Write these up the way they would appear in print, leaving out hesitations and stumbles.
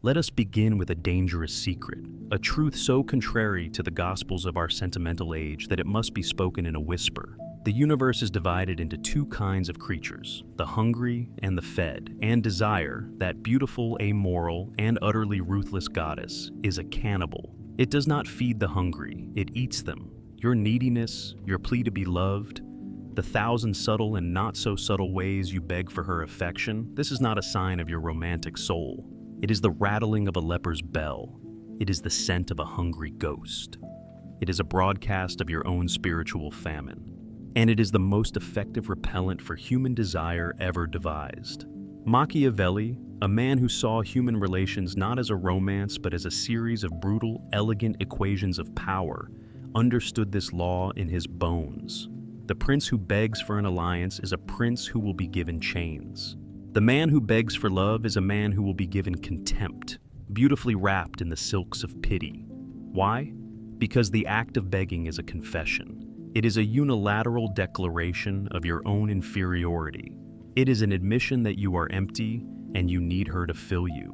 Let us begin with a dangerous secret, a truth so contrary to the gospels of our sentimental age that it must be spoken in a whisper. The universe is divided into two kinds of creatures, the hungry and the fed, and desire, that beautiful, amoral, and utterly ruthless goddess, is a cannibal. It does not feed the hungry, it eats them. Your neediness, your plea to be loved, the thousand subtle and not so subtle ways you beg for her affection, this is not a sign of your romantic soul. It is the rattling of a leper's bell. It is the scent of a hungry ghost. It is a broadcast of your own spiritual famine. And it is the most effective repellent for human desire ever devised. Machiavelli, a man who saw human relations not as a romance but as a series of brutal, elegant equations of power, understood this law in his bones. The prince who begs for an alliance is a prince who will be given chains. The man who begs for love is a man who will be given contempt, beautifully wrapped in the silks of pity. Why? Because the act of begging is a confession. It is a unilateral declaration of your own inferiority. It is an admission that you are empty and you need her to fill you.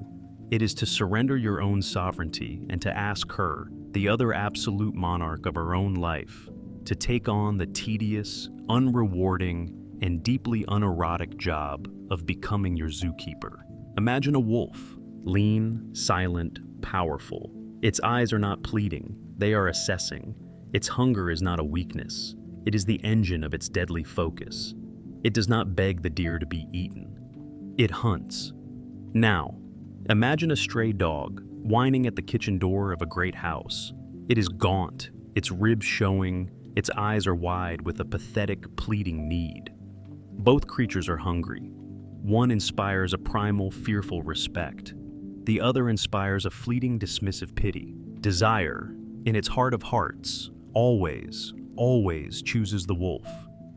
It is to surrender your own sovereignty and to ask her, the other absolute monarch of her own life, to take on the tedious, unrewarding, and deeply unerotic job of becoming your zookeeper. Imagine a wolf, lean, silent, powerful. Its eyes are not pleading, they are assessing. Its hunger is not a weakness. It is the engine of its deadly focus. It does not beg the deer to be eaten. It hunts. Now, imagine a stray dog whining at the kitchen door of a great house. It is gaunt, its ribs showing, its eyes are wide with a pathetic, pleading need. Both creatures are hungry. One inspires a primal, fearful respect. The other inspires a fleeting, dismissive pity. Desire, in its heart of hearts, always chooses the wolf.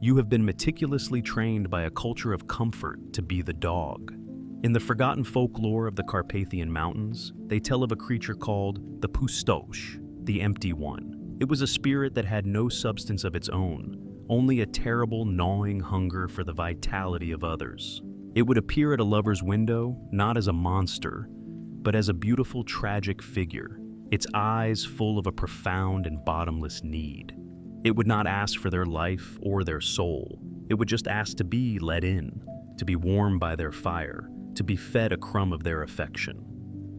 You have been meticulously trained by a culture of comfort to be the dog. In the forgotten folklore of the Carpathian Mountains, they tell of a creature called the pustosh, the empty one. It was a spirit that had no substance of its own, only a terrible gnawing hunger for the vitality of others. It would appear at a lover's window, not as a monster, but as a beautiful, tragic figure, its eyes full of a profound and bottomless need. It would not ask for their life or their soul. It would just ask to be let in, to be warmed by their fire, to be fed a crumb of their affection.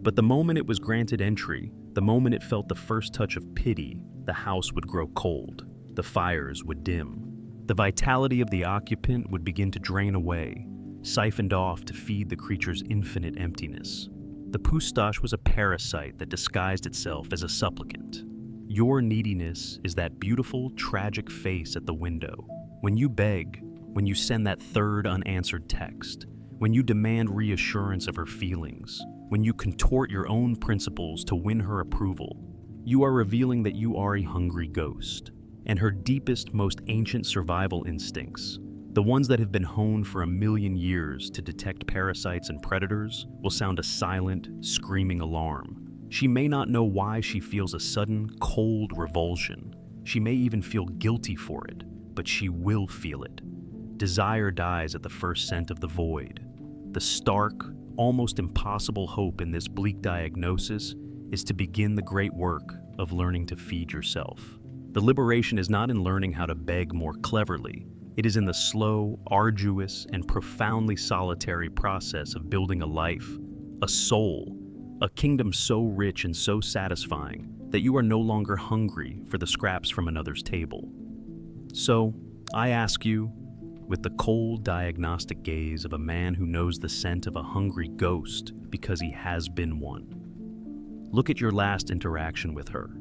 But the moment it was granted entry, the moment it felt the first touch of pity, the house would grow cold, the fires would dim. The vitality of the occupant would begin to drain away, siphoned off to feed the creature's infinite emptiness. The pustosh was a parasite that disguised itself as a supplicant. Your neediness is that beautiful, tragic face at the window. When you beg, when you send that third unanswered text, when you demand reassurance of her feelings, when you contort your own principles to win her approval, you are revealing that you are a hungry ghost, and her deepest, most ancient survival instincts, the ones that have been honed for 1,000,000 years to detect parasites and predators, will sound a silent, screaming alarm. She may not know why she feels a sudden, cold revulsion. She may even feel guilty for it, but she will feel it. Desire dies at the first scent of the void. The stark, almost impossible hope in this bleak diagnosis is to begin the great work of learning to feed yourself. The liberation is not in learning how to beg more cleverly. It is in the slow, arduous, and profoundly solitary process of building a life, a soul, a kingdom so rich and so satisfying that you are no longer hungry for the scraps from another's table. So, I ask you, with the cold diagnostic gaze of a man who knows the scent of a hungry ghost because he has been one, look at your last interaction with her.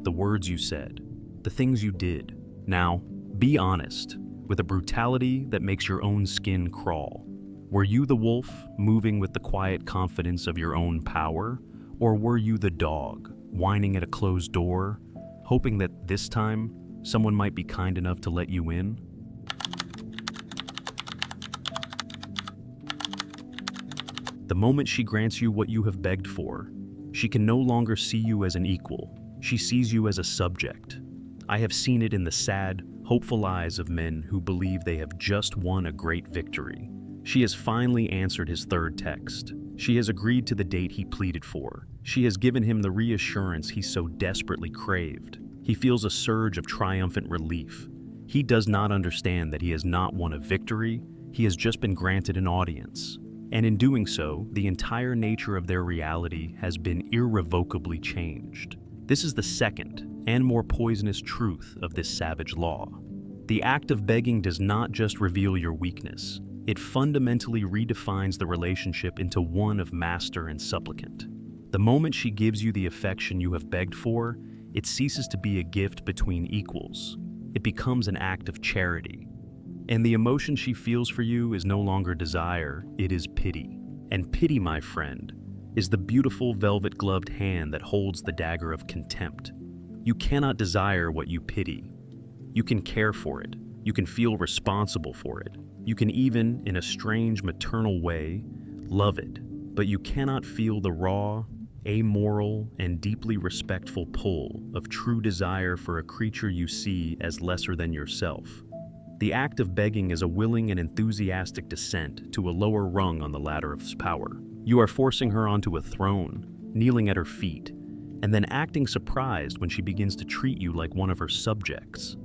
The words you said, the things you did. Now, be honest, with a brutality that makes your own skin crawl. Were you the wolf, moving with the quiet confidence of your own power? Or were you the dog, whining at a closed door, hoping that this time someone might be kind enough to let you in? The moment she grants you what you have begged for, she can no longer see you as an equal. She sees you as a subject. I have seen it in the sad, hopeful eyes of men who believe they have just won a great victory. She has finally answered his third text. She has agreed to the date he pleaded for. She has given him the reassurance he so desperately craved. He feels a surge of triumphant relief. He does not understand that he has not won a victory, he has just been granted an audience. And in doing so, the entire nature of their reality has been irrevocably changed. This is the second and more poisonous truth of this savage law. The act of begging does not just reveal your weakness, it fundamentally redefines the relationship into one of master and supplicant. The moment she gives you the affection you have begged for, it ceases to be a gift between equals. It becomes an act of charity. And the emotion she feels for you is no longer desire, it is pity. And pity, my friend, is the beautiful velvet-gloved hand that holds the dagger of contempt. You cannot desire what you pity. You can care for it. You can feel responsible for it. You can even, in a strange maternal way, love it. But you cannot feel the raw, amoral, and deeply respectful pull of true desire for a creature you see as lesser than yourself. The act of begging is a willing and enthusiastic descent to a lower rung on the ladder of power. You are forcing her onto a throne, kneeling at her feet, and then acting surprised when she begins to treat you like one of her subjects.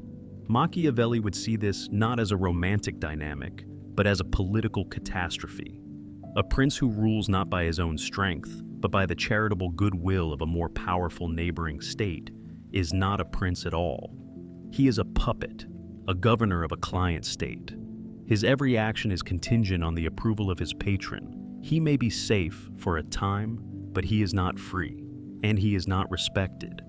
Machiavelli would see this not as a romantic dynamic, but as a political catastrophe. A prince who rules not by his own strength, but by the charitable goodwill of a more powerful neighboring state, is not a prince at all. He is a puppet, a governor of a client state. His every action is contingent on the approval of his patron. He may be safe for a time, but he is not free, and he is not respected.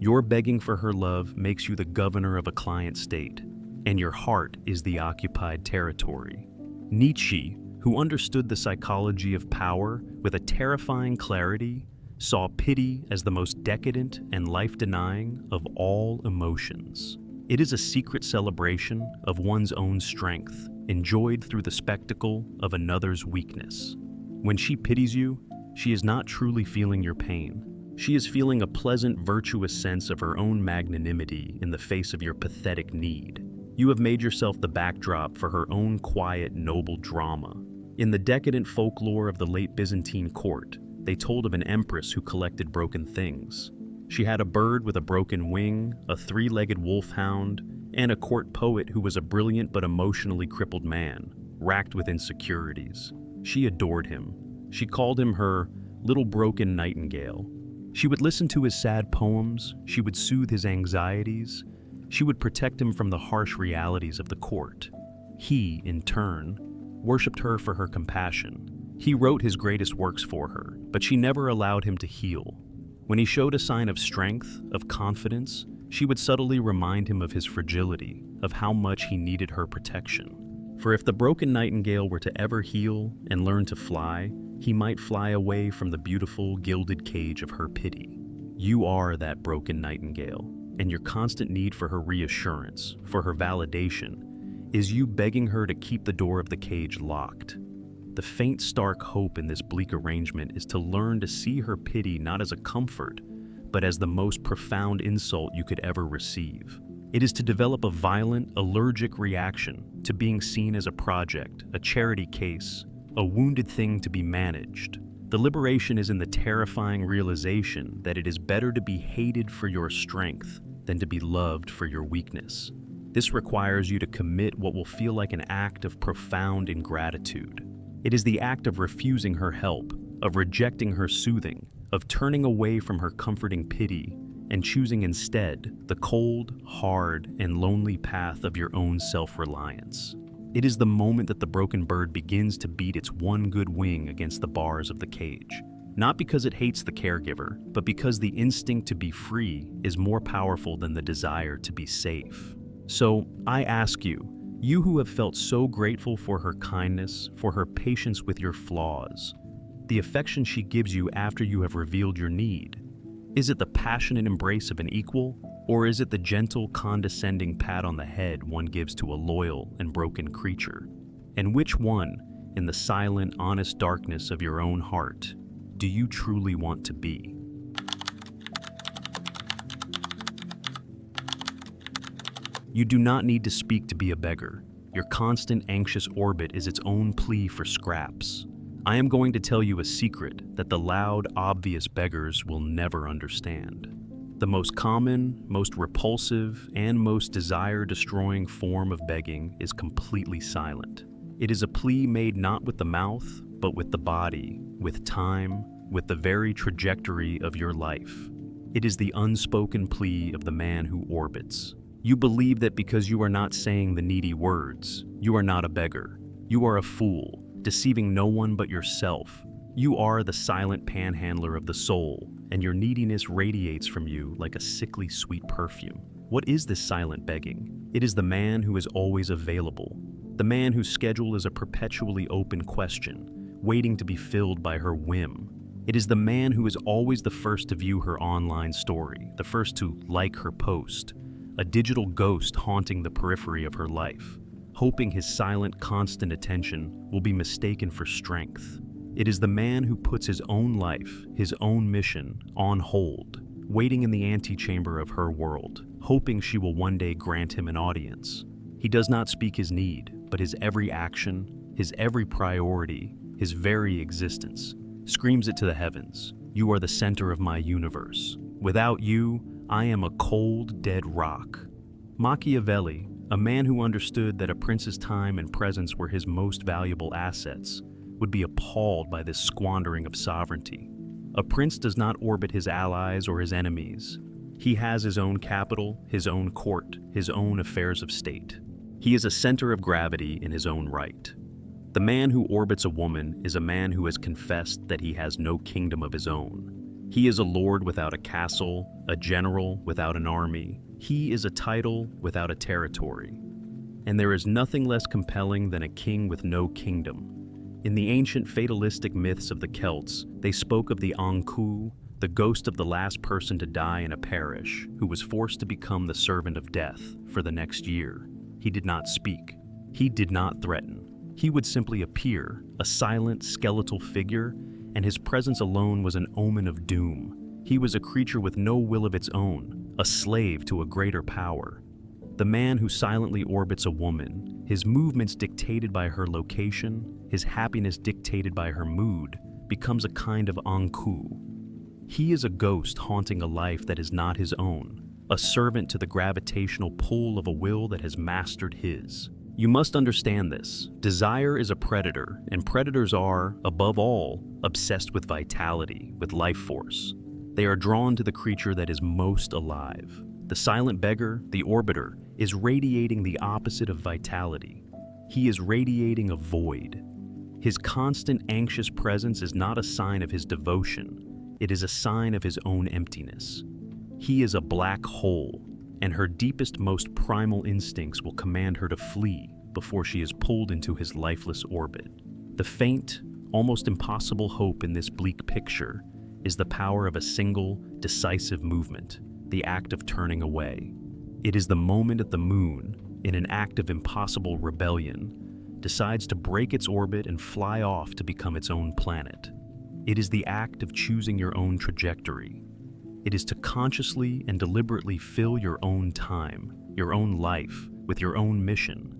Your begging for her love makes you the governor of a client state, and your heart is the occupied territory. Nietzsche, who understood the psychology of power with a terrifying clarity, saw pity as the most decadent and life-denying of all emotions. It is a secret celebration of one's own strength, enjoyed through the spectacle of another's weakness. When she pities you, she is not truly feeling your pain. She is feeling a pleasant, virtuous sense of her own magnanimity in the face of your pathetic need. You have made yourself the backdrop for her own quiet, noble drama. In the decadent folklore of the late Byzantine court, they told of an empress who collected broken things. She had a bird with a broken wing, a three-legged wolfhound, and a court poet who was a brilliant but emotionally crippled man, racked with insecurities. She adored him. She called him her little broken nightingale. She would listen to his sad poems, she would soothe his anxieties, she would protect him from the harsh realities of the court. He, in turn, worshipped her for her compassion. He wrote his greatest works for her, but she never allowed him to heal. When he showed a sign of strength, of confidence, she would subtly remind him of his fragility, of how much he needed her protection. For if the broken nightingale were to ever heal and learn to fly, he might fly away from the beautiful, gilded cage of her pity. You are that broken nightingale, and your constant need for her reassurance, for her validation, is you begging her to keep the door of the cage locked. The faint, stark hope in this bleak arrangement is to learn to see her pity not as a comfort, but as the most profound insult you could ever receive. It is to develop a violent, allergic reaction to being seen as a project, a charity case, a wounded thing to be managed. The liberation is in the terrifying realization that it is better to be hated for your strength than to be loved for your weakness. This requires you to commit what will feel like an act of profound ingratitude. It is the act of refusing her help, of rejecting her soothing, of turning away from her comforting pity, and choosing instead the cold, hard, and lonely path of your own self-reliance. It is the moment that the broken bird begins to beat its one good wing against the bars of the cage. Not because it hates the caregiver, but because the instinct to be free is more powerful than the desire to be safe. So, I ask you, you who have felt so grateful for her kindness, for her patience with your flaws, the affection she gives you after you have revealed your need, is it the passionate embrace of an equal, or is it the gentle, condescending pat on the head one gives to a loyal and broken creature? And which one, in the silent, honest darkness of your own heart, do you truly want to be? You do not need to speak to be a beggar. Your constant, anxious orbit is its own plea for scraps. I am going to tell you a secret that the loud, obvious beggars will never understand. The most common, most repulsive, and most desire-destroying form of begging is completely silent. It is a plea made not with the mouth, but with the body, with time, with the very trajectory of your life. It is the unspoken plea of the man who orbits. You believe that because you are not saying the needy words, you are not a beggar. You are a fool, deceiving no one but yourself. You are the silent panhandler of the soul, and your neediness radiates from you like a sickly sweet perfume. What is this silent begging? It is the man who is always available, the man whose schedule is a perpetually open question, waiting to be filled by her whim. It is the man who is always the first to view her online story, the first to like her post, a digital ghost haunting the periphery of her life, hoping his silent, constant attention will be mistaken for strength. It is the man who puts his own life, his own mission, on hold, waiting in the antechamber of her world, hoping she will one day grant him an audience. He does not speak his need, but his every action, his every priority, his very existence, screams it to the heavens. You are the center of my universe. Without you, I am a cold, dead rock. Machiavelli, a man who understood that a prince's time and presence were his most valuable assets, would be appalled by this squandering of sovereignty. A prince does not orbit his allies or his enemies. He has his own capital, his own court, his own affairs of state. He is a center of gravity in his own right. The man who orbits a woman is a man who has confessed that he has no kingdom of his own. He is a lord without a castle, a general without an army. He is a title without a territory. And there is nothing less compelling than a king with no kingdom. In the ancient fatalistic myths of the Celts, they spoke of the Ankou, the ghost of the last person to die in a parish, who was forced to become the servant of death for the next year. He did not speak. He did not threaten. He would simply appear, a silent, skeletal figure, and his presence alone was an omen of doom. He was a creature with no will of its own, a slave to a greater power. The man who silently orbits a woman, his movements dictated by her location, his happiness dictated by her mood, becomes a kind of Ankou. He is a ghost haunting a life that is not his own, a servant to the gravitational pull of a will that has mastered his. You must understand this. Desire is a predator, and predators are, above all, obsessed with vitality, with life force. They are drawn to the creature that is most alive. The silent beggar, the orbiter, is radiating the opposite of vitality. He is radiating a void. His constant anxious presence is not a sign of his devotion. It is a sign of his own emptiness. He is a black hole, and her deepest, most primal instincts will command her to flee before she is pulled into his lifeless orbit. The faint, almost impossible hope in this bleak picture is the power of a single, decisive movement, the act of turning away. It is the moment that the moon, in an act of impossible rebellion, decides to break its orbit and fly off to become its own planet. It is the act of choosing your own trajectory. It is to consciously and deliberately fill your own time, your own life, with your own mission,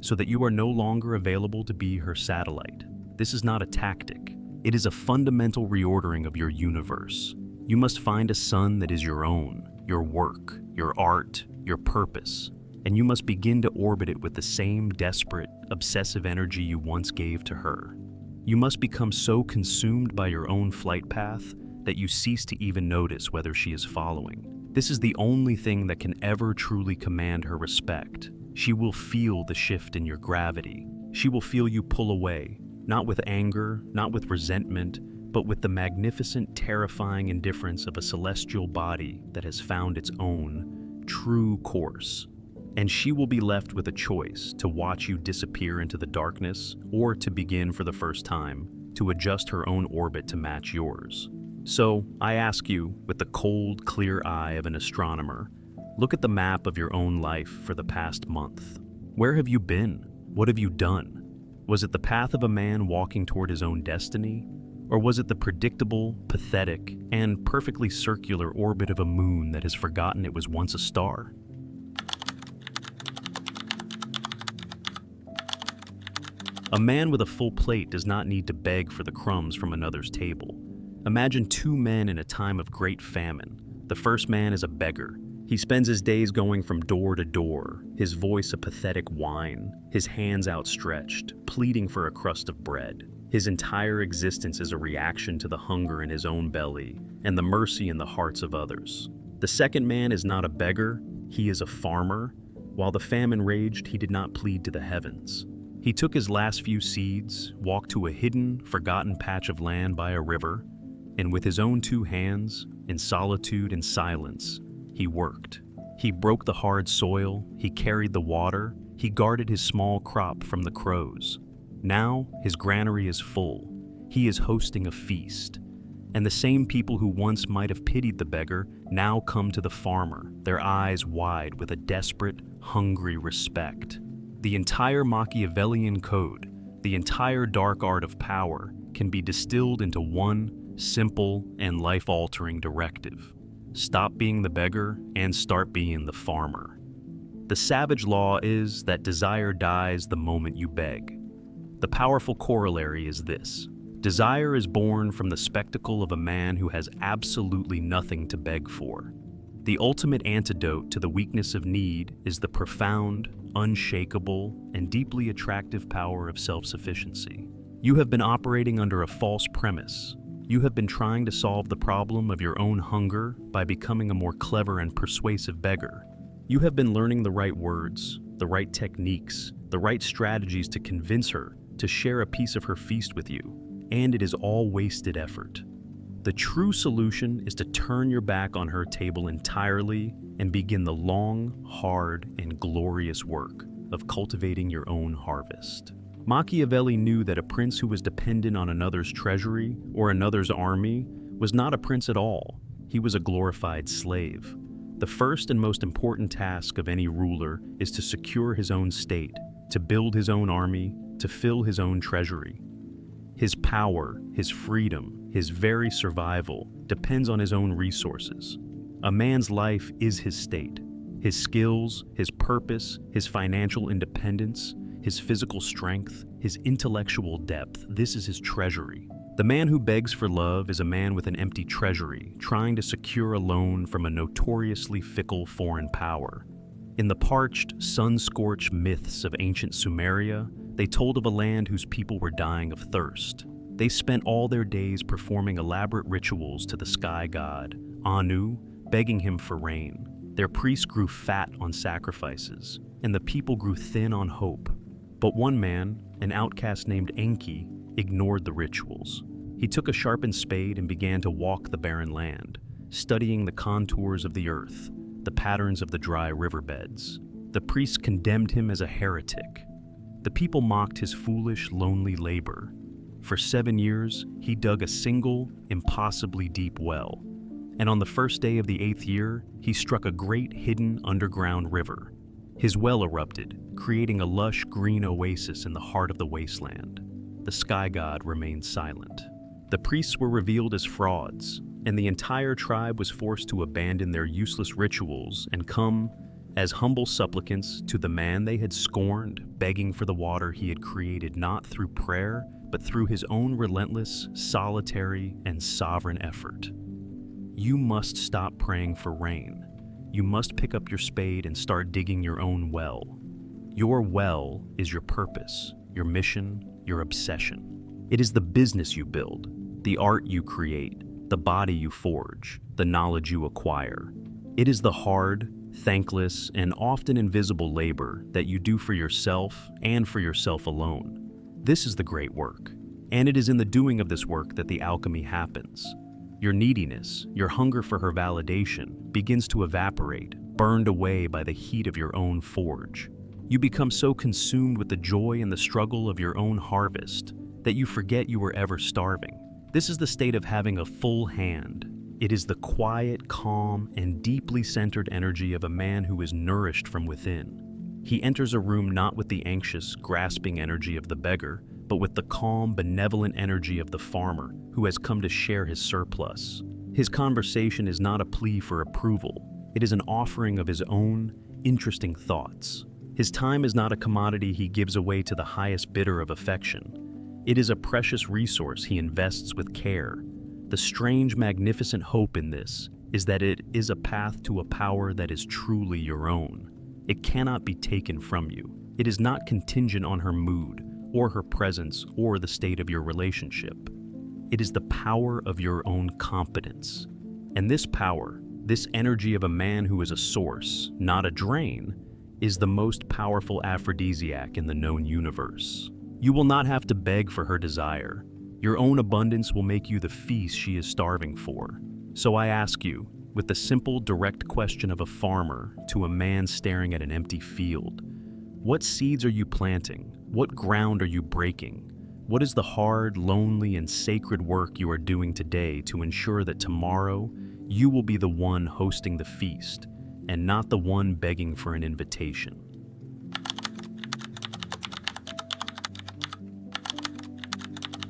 so that you are no longer available to be her satellite. This is not a tactic. It is a fundamental reordering of your universe. You must find a sun that is your own, your work, your art, your purpose, and you must begin to orbit it with the same desperate, obsessive energy you once gave to her. You must become so consumed by your own flight path that you cease to even notice whether she is following. This is the only thing that can ever truly command her respect. She will feel the shift in your gravity. She will feel you pull away, not with anger, not with resentment, but with the magnificent, terrifying indifference of a celestial body that has found its own, true course. And she will be left with a choice to watch you disappear into the darkness or to begin for the first time to adjust her own orbit to match yours. So, I ask you, with the cold, clear eye of an astronomer, look at the map of your own life for the past month. Where have you been? What have you done? Was it the path of a man walking toward his own destiny? Or was it the predictable, pathetic, and perfectly circular orbit of a moon that has forgotten it was once a star? A man with a full plate does not need to beg for the crumbs from another's table. Imagine two men in a time of great famine. The first man is a beggar. He spends his days going from door to door, his voice a pathetic whine, his hands outstretched, pleading for a crust of bread. His entire existence is a reaction to the hunger in his own belly and the mercy in the hearts of others. The second man is not a beggar, he is a farmer. While the famine raged, he did not plead to the heavens. He took his last few seeds, walked to a hidden, forgotten patch of land by a river, and with his own two hands, in solitude and silence, he worked. He broke the hard soil, he carried the water, he guarded his small crop from the crows. Now, his granary is full. He is hosting a feast. And the same people who once might have pitied the beggar now come to the farmer, their eyes wide with a desperate, hungry respect. The entire Machiavellian code, the entire dark art of power, can be distilled into one simple and life-altering directive. Stop being the beggar and start being the farmer. The savage law is that desire dies the moment you beg. The powerful corollary is this: desire is born from the spectacle of a man who has absolutely nothing to beg for. The ultimate antidote to the weakness of need is the profound, unshakable, and deeply attractive power of self-sufficiency. You have been operating under a false premise. You have been trying to solve the problem of your own hunger by becoming a more clever and persuasive beggar. You have been learning the right words, the right techniques, the right strategies to convince her to share a piece of her feast with you, and it is all wasted effort. The true solution is to turn your back on her table entirely and begin the long, hard, and glorious work of cultivating your own harvest. Machiavelli knew that a prince who was dependent on another's treasury or another's army was not a prince at all. He was a glorified slave. The first and most important task of any ruler is to secure his own state, to build his own army, to fill his own treasury. His power, his freedom, his very survival depends on his own resources. A man's life is his state. His skills, his purpose, his financial independence, his physical strength, his intellectual depth, this is his treasury. The man who begs for love is a man with an empty treasury, trying to secure a loan from a notoriously fickle foreign power. In the parched, sun-scorched myths of ancient Sumeria, they told of a land whose people were dying of thirst. They spent all their days performing elaborate rituals to the sky god, Anu, begging him for rain. Their priests grew fat on sacrifices, and the people grew thin on hope. But one man, an outcast named Enki, ignored the rituals. He took a sharpened spade and began to walk the barren land, studying the contours of the earth, the patterns of the dry riverbeds. The priests condemned him as a heretic. The people mocked his foolish, lonely labor. For 7 years, he dug a single, impossibly deep well. And on the first day of the 8th year, he struck a great hidden underground river. His well erupted, creating a lush green oasis in the heart of the wasteland. The sky god remained silent. The priests were revealed as frauds, and the entire tribe was forced to abandon their useless rituals and come, as humble supplicants, to the man they had scorned, begging for the water he had created not through prayer, but through his own relentless, solitary, and sovereign effort. You must stop praying for rain. You must pick up your spade and start digging your own well. Your well is your purpose, your mission, your obsession. It is the business you build, the art you create, the body you forge, the knowledge you acquire. It is the hard, thankless, and often invisible labor that you do for yourself and for yourself alone. This is the great work, and it is in the doing of this work that the alchemy happens. Your neediness, your hunger for her validation, begins to evaporate, burned away by the heat of your own forge. You become so consumed with the joy and the struggle of your own harvest that you forget you were ever starving. This is the state of having a full hand. It is the quiet, calm, and deeply centered energy of a man who is nourished from within. He enters a room not with the anxious, grasping energy of the beggar, but with the calm, benevolent energy of the farmer who has come to share his surplus. His conversation is not a plea for approval. It is an offering of his own interesting thoughts. His time is not a commodity he gives away to the highest bidder of affection. It is a precious resource he invests with care. The strange, magnificent hope in this is that it is a path to a power that is truly your own. It cannot be taken from you. It is not contingent on her mood, or her presence, or the state of your relationship. It is the power of your own competence. And this power, this energy of a man who is a source, not a drain, is the most powerful aphrodisiac in the known universe. You will not have to beg for her desire. Your own abundance will make you the feast she is starving for. So I ask you, with the simple, direct question of a farmer to a man staring at an empty field, what seeds are you planting? What ground are you breaking? What is the hard, lonely, and sacred work you are doing today to ensure that tomorrow you will be the one hosting the feast and not the one begging for an invitation?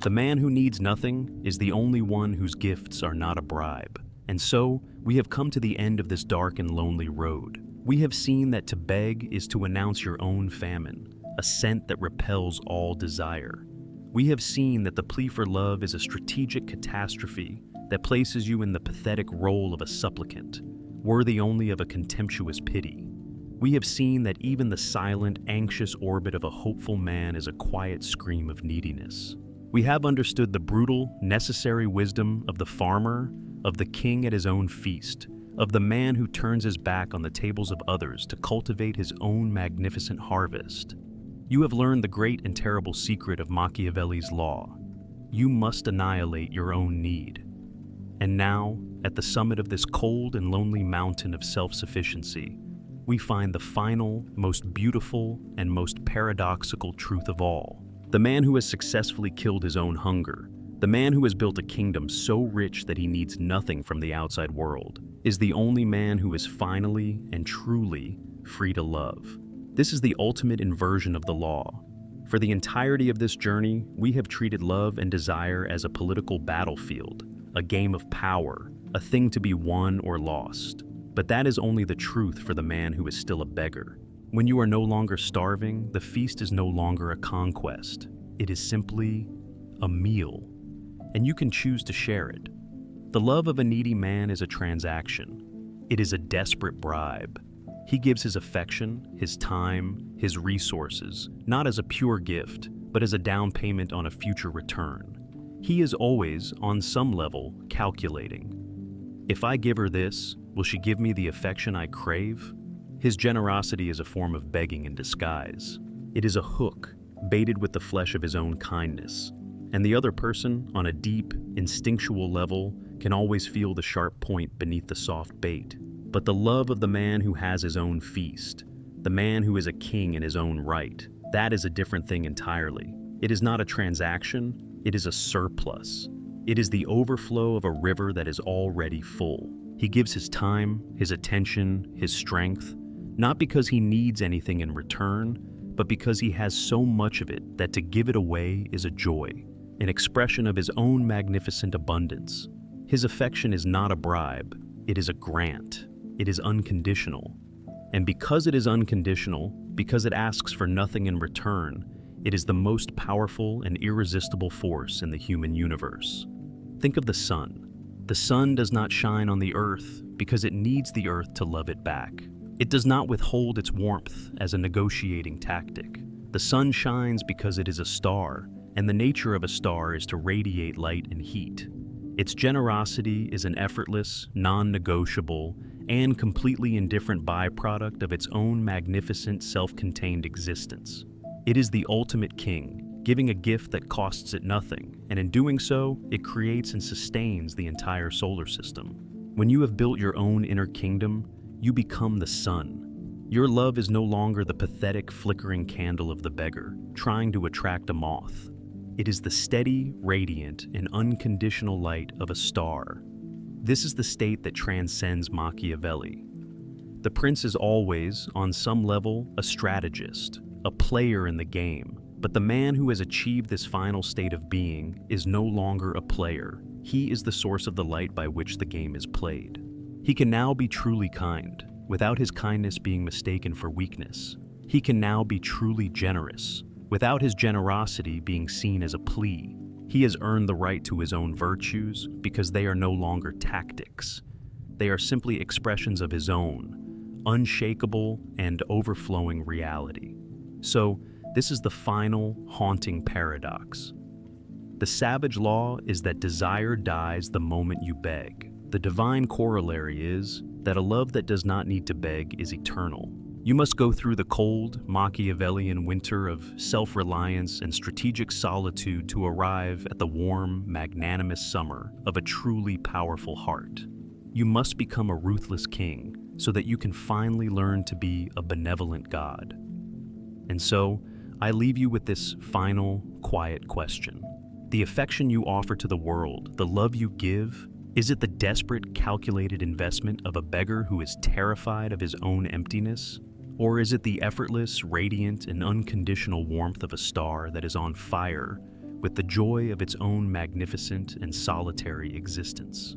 The man who needs nothing is the only one whose gifts are not a bribe. And so, we have come to the end of this dark and lonely road. We have seen that to beg is to announce your own famine, a scent that repels all desire. We have seen that the plea for love is a strategic catastrophe that places you in the pathetic role of a supplicant, worthy only of a contemptuous pity. We have seen that even the silent, anxious orbit of a hopeful man is a quiet scream of neediness. We have understood the brutal, necessary wisdom of the farmer, of the king at his own feast, of the man who turns his back on the tables of others to cultivate his own magnificent harvest. You have learned the great and terrible secret of Machiavelli's law. You must annihilate your own need. And now, at the summit of this cold and lonely mountain of self-sufficiency, we find the final, most beautiful, and most paradoxical truth of all. The man who has successfully killed his own hunger, the man who has built a kingdom so rich that he needs nothing from the outside world, is the only man who is finally and truly free to love. This is the ultimate inversion of the law. For the entirety of this journey, we have treated love and desire as a political battlefield, a game of power, a thing to be won or lost. But that is only the truth for the man who is still a beggar. When you are no longer starving, the feast is no longer a conquest. It is simply a meal, and you can choose to share it. The love of a needy man is a transaction. It is a desperate bribe. He gives his affection, his time, his resources, not as a pure gift, but as a down payment on a future return. He is always, on some level, calculating. If I give her this, will she give me the affection I crave? His generosity is a form of begging in disguise. It is a hook, baited with the flesh of his own kindness. And the other person, on a deep, instinctual level, can always feel the sharp point beneath the soft bait. But the love of the man who has his own feast, the man who is a king in his own right, that is a different thing entirely. It is not a transaction, it is a surplus. It is the overflow of a river that is already full. He gives his time, his attention, his strength, not because he needs anything in return, but because he has so much of it that to give it away is a joy, an expression of his own magnificent abundance. His affection is not a bribe, it is a grant. It is unconditional. And because it is unconditional, because it asks for nothing in return, it is the most powerful and irresistible force in the human universe. Think of the sun. The sun does not shine on the earth because it needs the earth to love it back. It does not withhold its warmth as a negotiating tactic. The sun shines because it is a star, and the nature of a star is to radiate light and heat. Its generosity is an effortless, non-negotiable, and completely indifferent byproduct of its own magnificent self-contained existence. It is the ultimate king, giving a gift that costs it nothing, and in doing so, it creates and sustains the entire solar system. When you have built your own inner kingdom, you become the sun. Your love is no longer the pathetic, flickering candle of the beggar, trying to attract a moth. It is the steady, radiant, and unconditional light of a star. This is the state that transcends Machiavelli. The prince is always, on some level, a strategist, a player in the game, but the man who has achieved this final state of being is no longer a player. He is the source of the light by which the game is played. He can now be truly kind, without his kindness being mistaken for weakness. He can now be truly generous, without his generosity being seen as a plea. He has earned the right to his own virtues because they are no longer tactics. They are simply expressions of his own, unshakable and overflowing reality. So, this is the final, haunting paradox. The savage law is that desire dies the moment you beg. The divine corollary is that a love that does not need to beg is eternal. You must go through the cold, Machiavellian winter of self-reliance and strategic solitude to arrive at the warm, magnanimous summer of a truly powerful heart. You must become a ruthless king so that you can finally learn to be a benevolent God. And so, I leave you with this final, quiet question. The affection you offer to the world, the love you give, is it the desperate, calculated investment of a beggar who is terrified of his own emptiness? Or is it the effortless, radiant, and unconditional warmth of a star that is on fire with the joy of its own magnificent and solitary existence?